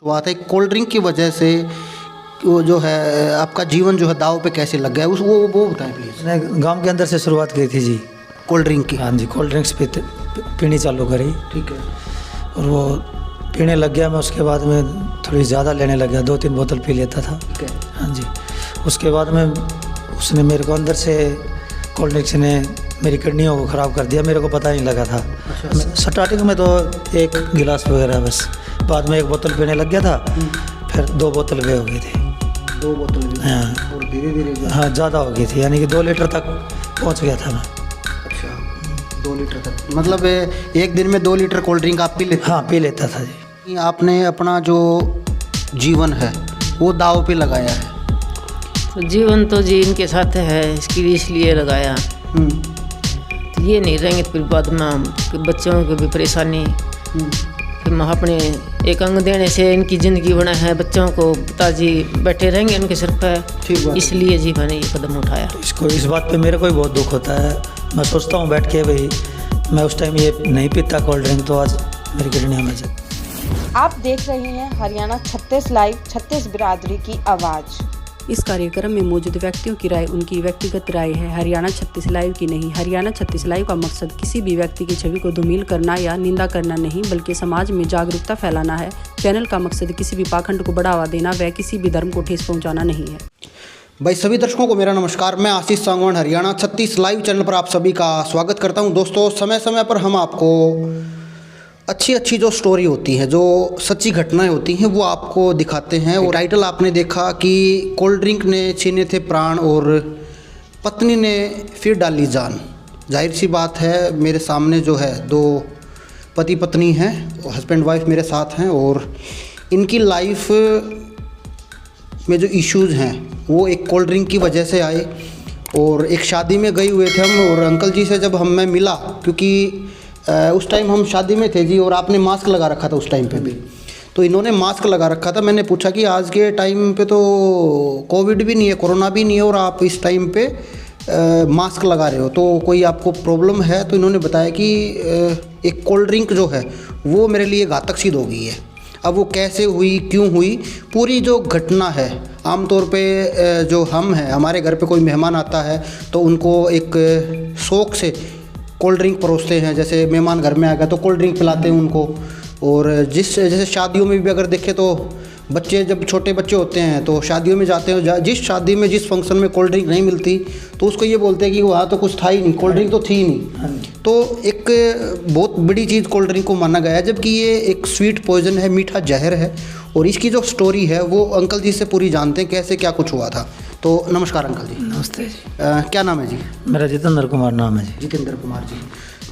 हुआ था एक कोल्ड ड्रिंक की वजह से वो जो है आपका जीवन जो है दाव पे कैसे लग गया उस वो बताएं प्लीज़। मैंने गांव के अंदर से शुरुआत की थी जी। कोल्ड ड्रिंक की। हाँ जी, कोल्ड ड्रिंक्स पीनी चालू करी ठीक है। और वो पीने लग गया मैं। उसके बाद में थोड़ी ज़्यादा लेने लग गया, 2-3 बोतल पी लेता था। ठीक है। हाँ जी, उसके बाद में उसने मेरे को अंदर से कोल्ड ड्रिंक्स ने मेरी किडनियों को ख़राब कर दिया। मेरे को पता ही नहीं लगा था। अच्छा। स्टार्टिंग में तो एक गिलास वगैरह बस, बाद में 1 बोतल पीने लग गया था, फिर 2 बोतल वे हो गई थी। 2 बोतल भी। हाँ। और धीरे धीरे। हाँ, ज़्यादा हो गई थी, यानी कि 2 लीटर तक पहुंच गया था मैं। अच्छा, 2 लीटर तक मतलब एक दिन में 2 लीटर कोल्ड ड्रिंक आप पी लेते? हाँ, पी लेता था जी। आपने अपना जो जीवन है वो दाव पे लगाया है। तो जीवन तो जी इनके साथ है, इसलिए लगाया। तो ये नहीं रहेंगे तो फिर बाद में बच्चों की भी परेशानी, फिर मैं अपने एक अंग देने से इनकी ज़िंदगी बना है। बच्चों को पिताजी बैठे रहेंगे उनके सिर ठीक पर, बात। इसलिए जी मैंने ये कदम उठाया। इस बात पे मेरे को भी बहुत दुख होता है। मैं सोचता हूँ बैठ के, भाई मैं उस टाइम ये नहीं पीता कोल्ड ड्रिंक तो आज मेरी किडनी में से। आप देख रहे हैं हरियाणा 36 लाइव, 36 बिरादरी की आवाज़। इस कार्यक्रम में मौजूद व्यक्तियों की राय उनकी व्यक्तिगत राय है, हरियाणा 36 लाइव की नहीं। हरियाणा 36 लाइव का मकसद किसी भी व्यक्ति की छवि को धूमिल करना या निंदा करना नहीं, बल्कि समाज में जागरूकता फैलाना है। चैनल का मकसद किसी भी पाखंड को बढ़ावा देना व किसी भी धर्म को ठेस पहुंचाना नहीं है। भाई सभी दर्शकों को मेरा नमस्कार। मैं आशीष सांगवान हरियाणा 36 लाइव चैनल पर आप सभी का स्वागत करता हूं। दोस्तों, समय समय पर हम आपको अच्छी जो स्टोरी होती है, जो सच्ची घटनाएं होती हैं, वो आपको दिखाते हैं। और टाइटल आपने देखा कि कोल्ड ड्रिंक ने छीने थे प्राण और पत्नी ने फिर डाली जान। जाहिर सी बात है, मेरे सामने जो है 2 पति पत्नी हैं, हस्बैंड वाइफ मेरे साथ हैं और इनकी लाइफ में जो इश्यूज़ हैं वो एक कोल्ड ड्रिंक की वजह से आए। और एक शादी में गए हुए थे हम, और अंकल जी से जब मैं मिला, क्योंकि उस टाइम हम शादी में थे जी, और आपने मास्क लगा रखा था उस टाइम पे भी, तो इन्होंने मास्क लगा रखा था। मैंने पूछा कि आज के टाइम पे तो कोविड भी नहीं है, कोरोना भी नहीं है, और आप इस टाइम पे मास्क लगा रहे हो, तो कोई आपको प्रॉब्लम है? तो इन्होंने बताया कि एक कोल्ड ड्रिंक जो है वो मेरे लिए घातक सिद्ध हो गई है। अब वो कैसे हुई, क्यों हुई, पूरी जो घटना है, आमतौर पे जो हम हैं, हमारे घर पे कोई मेहमान आता है तो उनको एक शौक़ से कोल्ड ड्रिंक परोसते हैं। जैसे मेहमान घर में आ गया तो कोल्ड ड्रिंक पिलाते हैं उनको। और जैसे शादियों में भी अगर देखें तो बच्चे, जब छोटे बच्चे होते हैं तो शादियों में जाते हैं, जिस शादी में जिस फंक्शन में कोल्ड ड्रिंक नहीं मिलती तो उसको ये बोलते हैं कि वहाँ तो कुछ था ही नहीं, कोल्ड ड्रिंक तो थी ही नहीं। तो एक बहुत बड़ी चीज़ कोल्ड ड्रिंक को माना गया है, जबकि ये एक स्वीट पॉइजन है, मीठा जहर है। और इसकी जो स्टोरी है वो अंकल जी से पूरी जानते हैं, कैसे क्या कुछ हुआ था। तो नमस्कार अंकल जी। नमस्ते जी। क्या नाम है जी? मेरा जितेंद्र कुमार नाम है जी। जितेंद्र कुमार जी।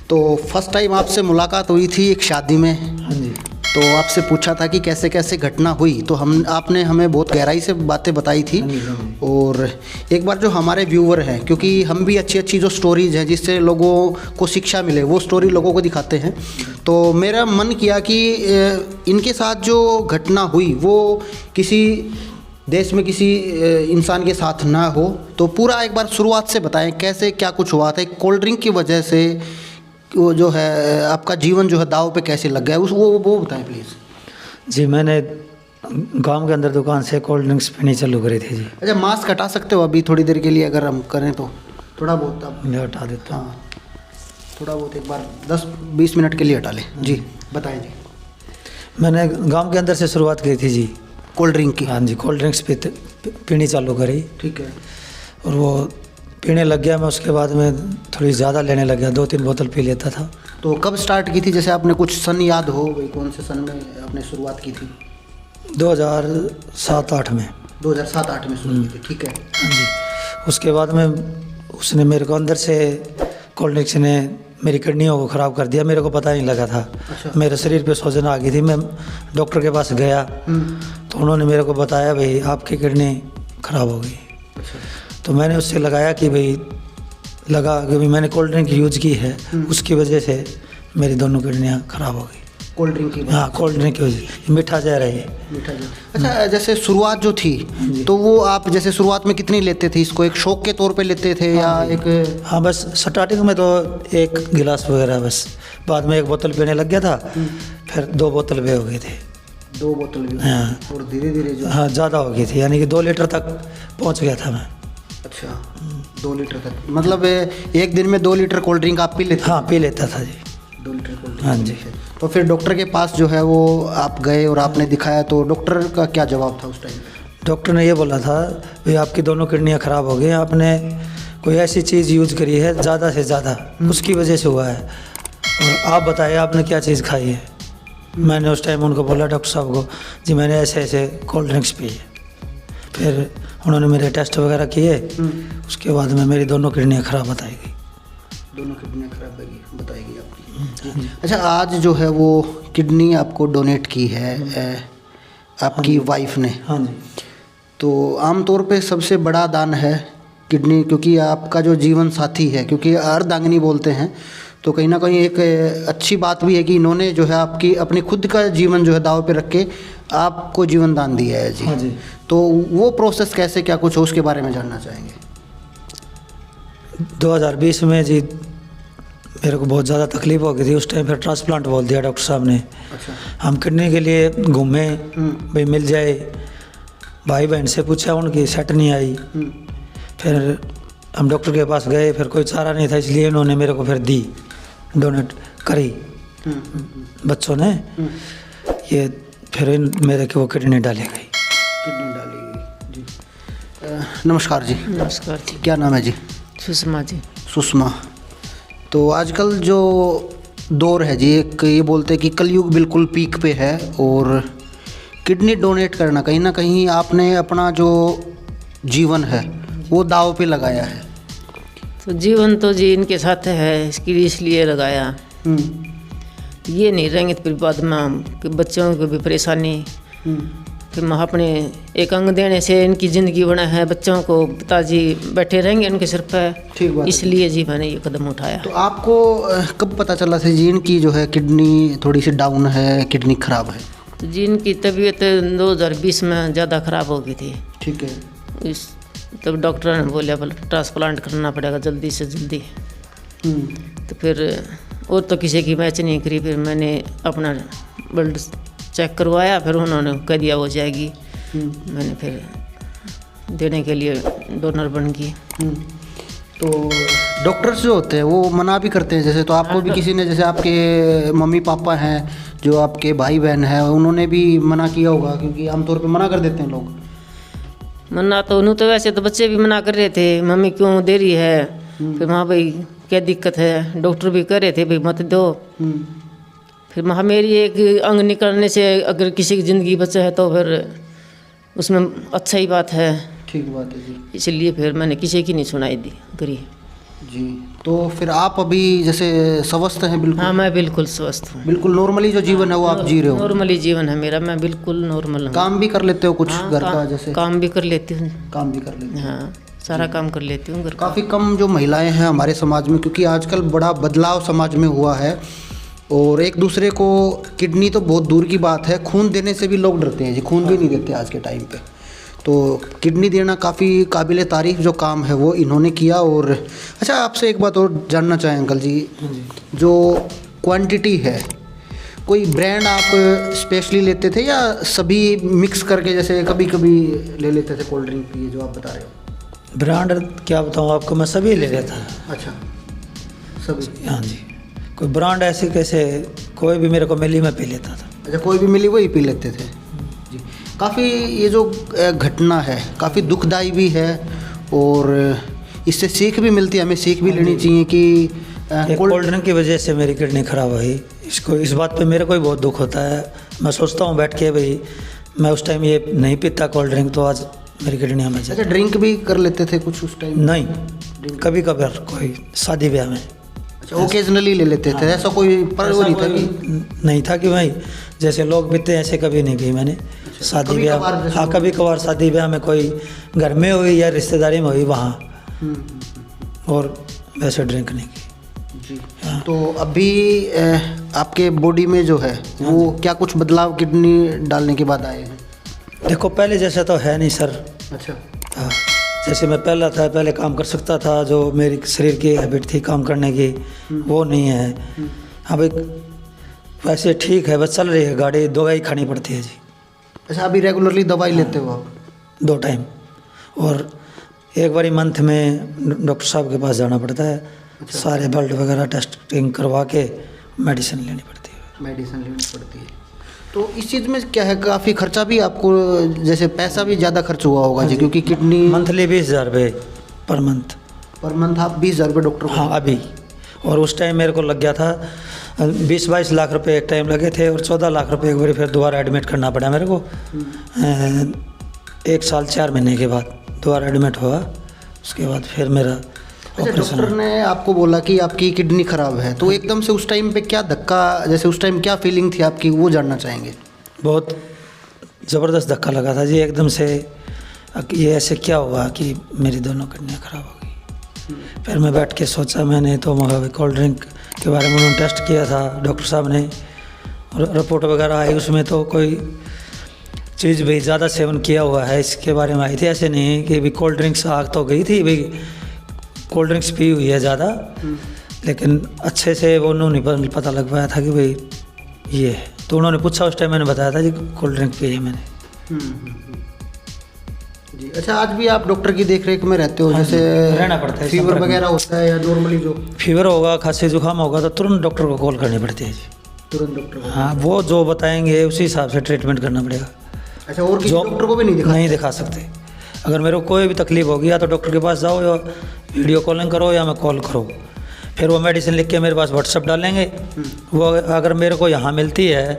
तो फर्स्ट टाइम आपसे मुलाकात हुई थी एक शादी में। हाँ जी। तो आपसे पूछा था कि कैसे कैसे घटना हुई, तो आपने हमें बहुत गहराई से बातें बताई थी। और एक बार जो हमारे व्यूवर हैं, क्योंकि हम भी अच्छी जो स्टोरीज हैं जिससे लोगों को शिक्षा मिले, वो स्टोरी लोगों को दिखाते हैं, तो मेरा मन किया कि इनके साथ जो घटना हुई वो किसी देश में किसी इंसान के साथ ना हो। तो पूरा एक बार शुरुआत से बताएं कैसे क्या कुछ हुआ था। एक कोल्ड ड्रिंक की वजह से वो जो है आपका जीवन जो है दाव पे कैसे लग गया, वो बताएं प्लीज़। जी, मैंने गांव के अंदर दुकान से कोल्ड ड्रिंक्स पीनी चालू करी थी जी। अच्छा, मास्क हटा सकते हो अभी थोड़ी देर के लिए, अगर हम करें तो थोड़ा बहुत आप? मैं हटा देता हूँ। हाँ, थोड़ा बहुत एक बार 10-20 मिनट के लिए हटा लें जी। बताएं जी। मैंने गांव के अंदर से शुरुआत की थी जी, कोल्ड ड्रिंक की। हाँ जी, कोल्ड ड्रिंक्स पीनी चालू करी। ठीक है। और वो पीने लग गया मैं। उसके बाद में थोड़ी ज़्यादा लेने लग गया, 2-3 बोतल पी लेता था। तो कब स्टार्ट की थी? जैसे आपने कुछ सन याद हो भाई, कौन से सन में आपने शुरुआत की थी? 2007-8 में। 2007-8 में शुरू की थी। ठीक है। हाँ जी। उसके बाद में उसने मेरे को अंदर से कोल्ड ड्रिंक्स ने मेरी किडनियों को ख़राब कर दिया। मेरे को पता नहीं लगा था। अच्छा। मेरे शरीर पे सूजन आ गई थी। मैं डॉक्टर के पास गया तो उन्होंने मेरे को बताया, भाई आपकी किडनी ख़राब हो गई। अच्छा। तो मैंने उससे लगाया कि भाई मैंने कोल्ड ड्रिंक यूज की है, उसकी वजह से मेरी दोनों किडनियाँ ख़राब हो गई। कोल्ड ड्रिंक की? हाँ, कोल्ड ड्रिंक की वजह, मीठा जहर है ये। मीठा जी। अच्छा, जैसे शुरुआत जो थी तो वो आप जैसे शुरुआत में कितनी लेते थे इसको? एक शौक के तौर पे लेते थे या एक? हाँ, बस स्टार्टिंग में तो 1 गिलास वगैरह बस, बाद में 1 बोतल पीने लग गया था, फिर 2 बोतल वे हो गए थे। 2 बोतल भी हाँ। और धीरे धीरे जो हाँ ज़्यादा हो गई थी, यानी कि 2 लीटर तक पहुंच गया था मैं। अच्छा 2 लीटर तक, मतलब एक दिन में 2 लीटर कोल्ड ड्रिंक आप पी लेते? हाँ पी लेता था जी। 2 लीटर कोल्ड ड्रिंक। हाँ जी। तो फिर डॉक्टर के पास जो है वो आप गए और आपने दिखाया, तो डॉक्टर का क्या जवाब था उस टाइम? डॉक्टर ने ये बोला था भाई आपकी दोनों किडनियाँ ख़राब हो गई, आपने कोई ऐसी चीज़ यूज करी है ज़्यादा से ज़्यादा, उसकी वजह से हुआ है, और आप बताइए आपने क्या चीज़ खाई है। मैंने उस टाइम उनको बोला डॉक्टर साहब को, जी मैंने ऐसे ऐसे कोल्ड ड्रिंक्स पी है। फिर उन्होंने मेरे टेस्ट वगैरह किए, उसके बाद में मेरी दोनों किडनियाँ ख़राब बताई गई। दोनों किडनियाँ खराब बताएगी आपकी। अच्छा, आज जो है वो किडनी आपको डोनेट की है आपकी वाइफ ने। हाँ जी। तो आमतौर पे सबसे बड़ा दान है किडनी, क्योंकि आपका जो जीवन साथी है, क्योंकि अर्धांगिनी बोलते हैं, तो कहीं ना कहीं एक अच्छी बात भी है कि इन्होंने जो है आपकी अपने खुद का जीवन जो है दाव पे रख के आपको जीवन दान दिया है जी। हाँ जी। तो वो प्रोसेस कैसे क्या कुछ हो, उसके बारे में जानना चाहेंगे। 2020 में जी मेरे को बहुत ज़्यादा तकलीफ हो गई थी, उस टाइम फिर ट्रांसप्लांट बोल दिया डॉक्टर साहब ने। अच्छा। हम किडनी के लिए घूमे, भाई मिल जाए, भाई बहन से पूछा, उनकी सेट नहीं आई। फिर हम डॉक्टर के पास गए, फिर कोई चारा नहीं था, इसलिए उन्होंने मेरे को फिर दी, डोनेट करी बच्चों ने ये, फिर मेरे को वो किडनी डाली गई। किडनी डाली गई जी। नमस्कार जी। नमस्कार जी। क्या नाम है जी? सुषमा जी। सुषमा। तो आजकल जो दौर है जी, एक ये बोलते हैं कि कलयुग बिल्कुल पीक पे है, और किडनी डोनेट करना कहीं ना कहीं आपने अपना जो जीवन है वो दाव पे लगाया है। तो जीवन तो जी इनके साथ है, इसलिए लगाया। ये नहीं रहेंगे तो फिर बाद में बच्चों को भी परेशानी, फिर मैं अपने एक अंग देने से इनकी ज़िंदगी बना है, बच्चों को पिताजी बैठे रहेंगे उनके सिर पर। ठीक बात है। इसलिए जी मैंने ये कदम उठाया। तो आपको कब पता चला था जी इनकी जो है किडनी थोड़ी सी डाउन है, किडनी खराब है? तो जी इनकी तबीयत 2020 में ज़्यादा ख़राब हो गई थी। ठीक है। इस तब डॉक्टर ने बोला ट्रांसप्लांट करना पड़ेगा जल्दी से जल्दी। तो फिर और तो किसी की मैच नहीं करी, फिर मैंने अपना ब्लड चेक करवाया, फिर उन्होंने कह दिया हो जाएगी। मैंने फिर देने के लिए डोनर बन गई। तो डॉक्टर्स जो होते हैं वो मना भी करते हैं, जैसे तो आपको भी किसी ने, जैसे आपके मम्मी पापा हैं, जो आपके भाई बहन हैं, उन्होंने भी मना किया होगा, क्योंकि आमतौर पे मना कर देते हैं लोग। मना तो उन्होंने, तो वैसे तो बच्चे भी मना कर रहे थे, मम्मी क्यों दे रही है, फिर वहाँ भाई क्या दिक्कत है, डॉक्टर भी कह रहे थे भाई मत दो। फिर वहाँ मेरी एक अंग निकलने से अगर किसी की ज़िंदगी बचे है तो फिर उसमें अच्छा ही बात है। ठीक बात है जी। इसलिए फिर मैंने किसी की नहीं सुनाई दी करी जी। तो फिर आप अभी जैसे स्वस्थ हैं बिल्कुल? हाँ मैं बिल्कुल स्वस्थ हूँ। बिल्कुल नॉर्मली जो जीवन है वो आप जी रहे हो? नॉर्मली जीवन है मेरा, मैं बिल्कुल नॉर्मल हूँ। काम भी कर लेते हो कुछ हाँ, घर का? जैसे काम भी कर लेती हूँ। काम भी कर लेते हो? हाँ सारा काम कर लेती हूँ घर का। काफ़ी कम जो महिलाएं हैं हमारे समाज में, क्योंकि आजकल बड़ा बदलाव समाज में हुआ है, और एक दूसरे को किडनी तो बहुत दूर की बात है, खून देने से भी लोग डरते हैं जी, खून भी नहीं देते आज के टाइम पे। तो किडनी देना काफ़ी काबिल तारीफ़ जो काम है वो इन्होंने किया। और अच्छा, आपसे एक बात और जानना चाहें अंकल जी, जो क्वांटिटी है, कोई ब्रांड आप स्पेशली लेते थे या सभी मिक्स करके, जैसे कभी कभी ले लेते थे कोल्ड ड्रिंक ये जो आप बता रहे हो? ब्रांड क्या बताऊँ आपको, मैं सभी ले लेता। अच्छा, सभी? हाँ जी। कोई ब्रांड ऐसे कैसे, कोई भी मेरे को मिली मैं पी लेता था। अच्छा, कोई भी मिली वही पी लेते थे जी। काफ़ी ये जो घटना है काफ़ी दुखदाई भी है, और इससे सीख भी मिलती है, हमें सीख भी लेनी चाहिए कि कोल्ड ड्रिंक की वजह से मेरी किडनी खराब हुई। इस बात पे मेरे को भी बहुत दुख होता है। मैं सोचता हूँ बैठ के भाई मैं उस टाइम ये नहीं पीता कोल्ड ड्रिंक तो आज मेरी किडनी हमें। अच्छा, ड्रिंक भी कर लेते थे कुछ उस टाइम? नहीं, कभी कभार कोई शादी ब्याह में। अच्छा, ओकेजनली ले लेते थे? ऐसा कोई पर वो नहीं था कि? नहीं था कि भाई जैसे लोग पीते हैं ऐसे कभी नहीं पी मैंने। शादी ब्याह, हाँ कभी कभार शादी ब्याह में कोई घर में हुई या रिश्तेदारी में हुई वहाँ, और वैसे ड्रिंक नहीं की जी। तो अभी आपके बॉडी में जो है वो क्या कुछ बदलाव किडनी डालने के बाद आए हैं? देखो पहले जैसा तो है नहीं सर। अच्छा। हाँ, जैसे मैं पहले काम कर सकता था, जो मेरी शरीर की हैबिट थी काम करने की वो नहीं है। हाँ भाई वैसे ठीक है, बस चल रही है गाड़ी, दवाई खानी पड़ती है जी। अच्छा, अभी रेगुलरली दवाई लेते हो आप? 2 टाइम, और एक बारी मंथ में डॉक्टर साहब के पास जाना पड़ता है। सारे ब्लड वगैरह टेस्टिंग करवा के मेडिसिन लेनी पड़ती है। मेडिसिन लेनी पड़ती है। तो इस चीज़ में क्या है, काफ़ी खर्चा भी आपको, जैसे पैसा भी ज़्यादा खर्च हुआ होगा जी, क्योंकि किडनी मंथली 20,000 रुपये पर मंथ। पर मंथ आप 20,000 रुपये डॉक्टर को? हाँ अभी, और उस टाइम मेरे को लग गया था 20-22 लाख रुपए एक टाइम लगे थे, और 14 लाख रुपए एक बार फिर दोबारा एडमिट करना पड़ा मेरे को। 1 साल 4 महीने के बाद दोबारा एडमिट हुआ, उसके बाद फिर मेरा अच्छा, डॉक्टर ने आपको बोला कि आपकी किडनी खराब है, तो एकदम से उस टाइम पे क्या धक्का, जैसे उस टाइम क्या फीलिंग थी आपकी, वो जानना चाहेंगे। बहुत ज़बरदस्त धक्का लगा था जी एकदम से। ये ऐसे क्या हुआ कि मेरी दोनों किडनियाँ ख़राब हो गई। फिर मैं बैठ के सोचा, मैंने तो कोल्ड ड्रिंक के बारे में उन्होंने टेस्ट किया था डॉक्टर साहब ने, और रिपोर्ट वगैरह आई, उसमें तो कोई चीज़ भी ज़्यादा सेवन किया हुआ है इसके बारे में आई थी। ऐसे नहीं कि भी कोल्ड ड्रिंक्स आग तो गई थी भाई, कोल्ड ड्रिंक्स पी हुई है ज़्यादा, लेकिन अच्छे से वो नहीं पता लग पाया था कि भाई ये है। तो उन्होंने पूछा, उस टाइम मैंने बताया था जी कोल्ड ड्रिंक पी है मैंने। जी। अच्छा, आज भी आप डॉक्टर की देख रेख में रहते हो? हाँ, जैसे रहना पड़ता है। फीवर वगैरह होता है या नॉर्मली जो फीवर होगा, खांसी जुकाम होगा तो तुरंत डॉक्टर को कॉल करनी पड़ती है जी। तुरंत डॉक्टर को? हाँ, वो जो बताएंगे उसी हिसाब से ट्रीटमेंट करना पड़ेगा। अच्छा, और किसी डॉक्टर को भी नहीं दिखा सकते। अगर मेरे को कोई भी तकलीफ होगी, या तो डॉक्टर के पास जाओ, या वीडियो कॉलिंग करो, या मैं कॉल करो, फिर वो मेडिसिन लिख के मेरे पास व्हाट्सएप डालेंगे। वो अगर मेरे को यहाँ मिलती है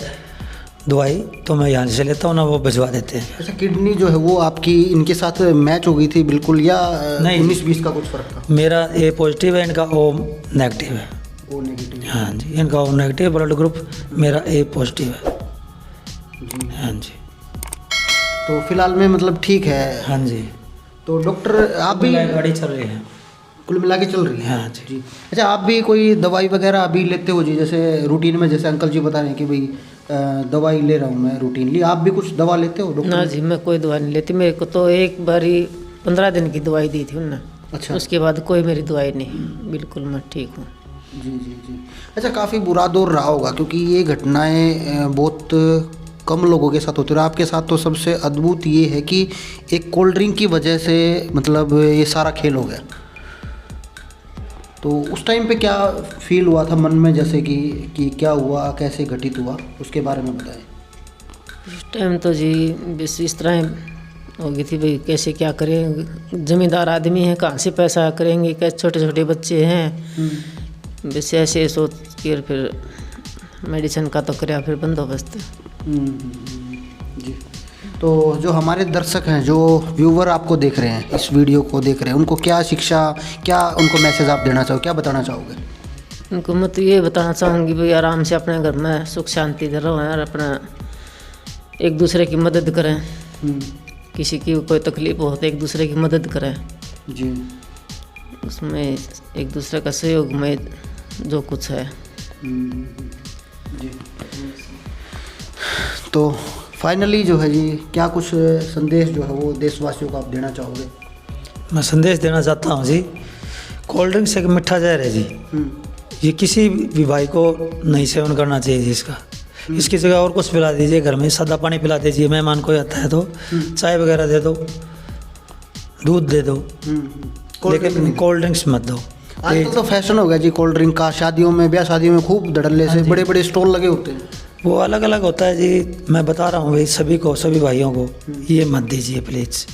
दवाई तो मैं यहाँ से लेता हूँ ना, वो भिजवा देते हैं। अच्छा, किडनी जो है वो आपकी इनके साथ मैच हो गई थी बिल्कुल, या नहीं 19-20 का कुछ फर्क था? मेरा ए पॉजिटिव है, इनका ओ नेगेटिव है। O negative? हाँ जी, इनका ओ नेगेटिव ब्लड ग्रुप, मेरा ए पॉजिटिव है जी। हाँ जी। तो फिलहाल में मतलब ठीक है? हाँ जी। तो डॉक्टर आप भी गाड़ी चल रही है, कुल मिला के चल रही है? हाँ जी। अच्छा, आप भी कोई दवाई वगैरह अभी लेते हो जी, जैसे रूटीन में, जैसे अंकल जी बता रहे हैं कि भाई दवाई ले रहा हूँ मैं रूटीनली, आप भी कुछ दवा लेते हो डॉक्टर? ना जी, मैं कोई दवा नहीं लेती। मेरे को तो एक बारी 15 दिन की दवाई दी थी उन्होंने। अच्छा। उसके बाद कोई मेरी दवाई नहीं, बिल्कुल मैं ठीक हूँ। जी जी जी। अच्छा, काफ़ी बुरा दौर रहा होगा, क्योंकि ये घटनाएं बहुत कम लोगों के साथ होती है। आपके साथ तो सबसे अद्भुत ये है कि एक कोल्ड ड्रिंक की वजह से मतलब ये सारा खेल हो गया। तो उस टाइम पे क्या फील हुआ था मन में, जैसे कि क्या हुआ, कैसे घटित हुआ, उसके बारे में बताएं। उस टाइम तो जी बस इस तरह हो गई थी भाई, कैसे क्या करें, ज़मींदार आदमी है, कहाँ से पैसा करेंगे, कैसे छोटे छोटे बच्चे हैं, बस ऐसे सोच के फिर मेडिसिन का तो कराया फिर बंदोबस्त। जी। तो जो हमारे दर्शक हैं, जो व्यूवर आपको देख रहे हैं, इस वीडियो को देख रहे हैं, उनको क्या शिक्षा, क्या उनको मैसेज आप देना चाहो, क्या बताना चाहोगे? उनको मैं तो ये बताना चाहूँगी भाई, आराम से अपने घर में सुख शांति से रहें और अपना एक दूसरे की मदद करें। किसी की कोई तकलीफ हो तो एक दूसरे की मदद करें जी। उसमें एक दूसरे का सहयोग में जो कुछ है। जी। तो फाइनली जो है जी, क्या कुछ संदेश जो है वो देशवासियों को आप देना चाहोगे? मैं संदेश देना चाहता हूँ जी, कोल्ड ड्रिंक्स एक मिठा जहर है जी। ये किसी भी भाई को नहीं सेवन करना चाहिए जी इसका। इसकी जगह और कुछ पिला दीजिए, घर में सादा पानी पिला दीजिए, मेहमान कोई आता है तो चाय वगैरह दे दो, दूध दे दो, लेकिन कोल्ड ड्रिंक्स मत दो। आजकल तो फैशन हो गया जी कोल्ड ड्रिंक का, शादियों में, ब्याह शादियों में खूब धड़ल्ले से बड़े बड़े स्टॉल लगे होते हैं। वो अलग अलग होता है जी, मैं बता रहा हूँ भाई सभी को, सभी भाइयों को ये मत दीजिए प्लीज़,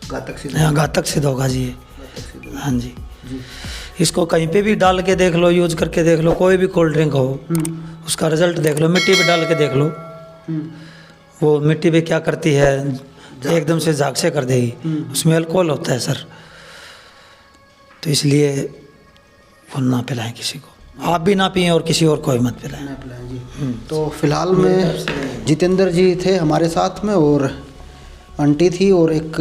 घातक सिद्ध होगा जी। हाँ जी। इसको कहीं पे भी डाल के देख लो, यूज करके देख लो, कोई भी कोल्ड ड्रिंक हो, उसका रिजल्ट देख लो, मिट्टी पे डाल के देख लो, वो मिट्टी पे क्या करती है, एकदम से झाग से कर देगी, उसमें अल्कोहल होता है सर। तो इसलिए वो ना पिलाएं किसी को, आप भी ना पिएं और किसी और को भी मत पिलाएं। जी। तो फिलहाल में जितेंद्र जी थे हमारे साथ में, और आंटी थी, और एक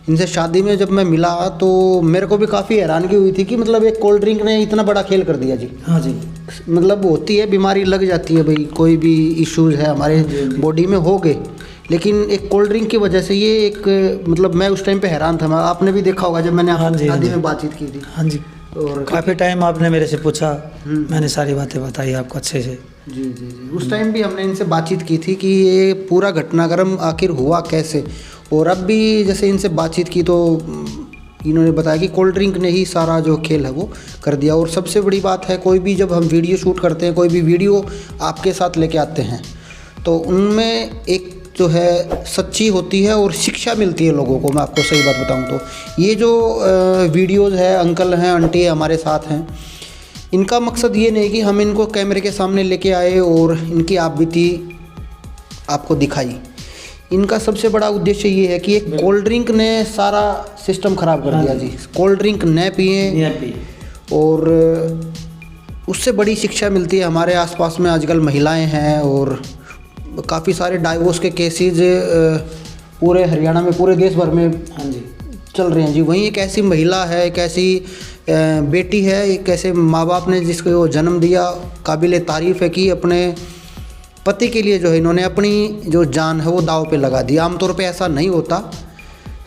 इनसे शादी में जब मैं मिला तो मेरे को भी काफ़ी हैरानगी हुई थी कि मतलब एक कोल्ड ड्रिंक ने इतना बड़ा खेल कर दिया जी। हाँ जी। मतलब होती है, बीमारी लग जाती है भाई, कोई भी इश्यूज़ है हमारे बॉडी में हो गए, लेकिन एक कोल्ड ड्रिंक की वजह से ये एक मतलब मैं उस टाइम पे हैरान था। आपने भी देखा होगा जब मैंने आपकी शादी में बातचीत की थी। हाँ जी। और काफ़ी टाइम आपने मेरे से पूछा, मैंने सारी बातें बताई आपको अच्छे से। जी जी जी, उस टाइम भी हमने इनसे बातचीत की थी कि ये पूरा घटनाक्रम आखिर हुआ कैसे, और अब भी जैसे इनसे बातचीत की तो इन्होंने बताया कि कोल्ड ड्रिंक ने ही सारा जो खेल है वो कर दिया। और सबसे बड़ी बात है, कोई भी जब हम वीडियो शूट करते हैं, कोई भी वीडियो आपके साथ लेके आते हैं, तो उनमें एक जो है सच्ची होती है और शिक्षा मिलती है लोगों को। मैं आपको सही बात बताऊं तो ये जो वीडियोज़ है, अंकल हैं आंटी हमारे साथ हैं, इनका मकसद ये नहीं कि हम इनको कैमरे के सामने लेके आए और इनकी आप बीती आपको दिखाई। इनका सबसे बड़ा उद्देश्य ये है कि एक कोल्ड ड्रिंक ने सारा सिस्टम ख़राब कर दिया जी। कोल्ड ड्रिंक न पिए और उससे बड़ी शिक्षा मिलती है। हमारे आसपास में आजकल महिलाएं हैं और काफ़ी सारे डाइवोर्स के केसेस पूरे हरियाणा में, पूरे देश भर में चल रहे हैं जी। वहीं एक ऐसी महिला है, एक ऐसी बेटी है, एक ऐसे माँ बाप ने जिसको वो जन्म दिया, काबिल तारीफ़ है कि अपने पति के लिए जो है इन्होंने अपनी जो जान है वो दाव पे लगा दी। आमतौर पे ऐसा नहीं होता,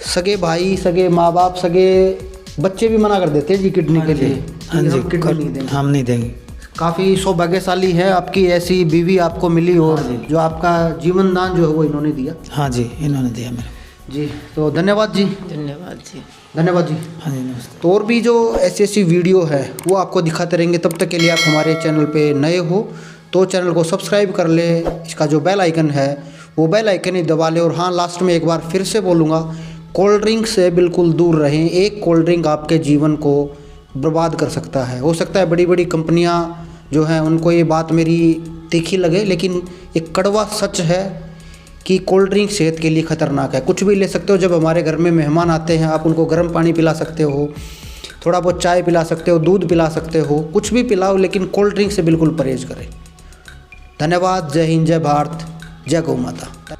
सगे भाई, सगे माँ बाप, सगे बच्चे भी मना कर देते हैं जी किडनी के लिए। हाँ जी, किडनी नहीं देंगे, हम नहीं देंगे। काफ़ी सौभाग्यशाली है आपकी ऐसी बीवी आपको मिली और जो आपका जीवन दान जो है वो इन्होंने दिया। हाँ जी, इन्होंने दिया मेरे जी, तो धन्यवाद जी। धन्यवाद जी। धन्यवाद जी। हाँ जी, नमस्ते। तो और भी जो ऐसी वीडियो है वो आपको दिखाते रहेंगे। तब तक के लिए आप हमारे चैनल पे नए हो तो चैनल को सब्सक्राइब कर ले, इसका जो बेल आइकन है वो बेल आइकन ही दबा ले। और हाँ, लास्ट में एक बार फिर से बोलूँगा, कोल्ड ड्रिंक से बिल्कुल दूर रहें। एक कोल्ड ड्रिंक आपके जीवन को बर्बाद कर सकता है। हो सकता है बड़ी बड़ी कंपनियां जो हैं उनको ये बात मेरी तीखी लगे, लेकिन एक कड़वा सच है कि कोल्ड ड्रिंक सेहत के लिए ख़तरनाक है। कुछ भी ले सकते हो। जब हमारे घर में मेहमान आते हैं, आप उनको गर्म पानी पिला सकते हो, थोड़ा बहुत चाय पिला सकते हो, दूध पिला सकते हो, कुछ भी पिलाओ, लेकिन कोल्ड ड्रिंक से बिल्कुल परहेज़ करें। धन्यवाद। जय हिंद, जय भारत, जय गौ माता।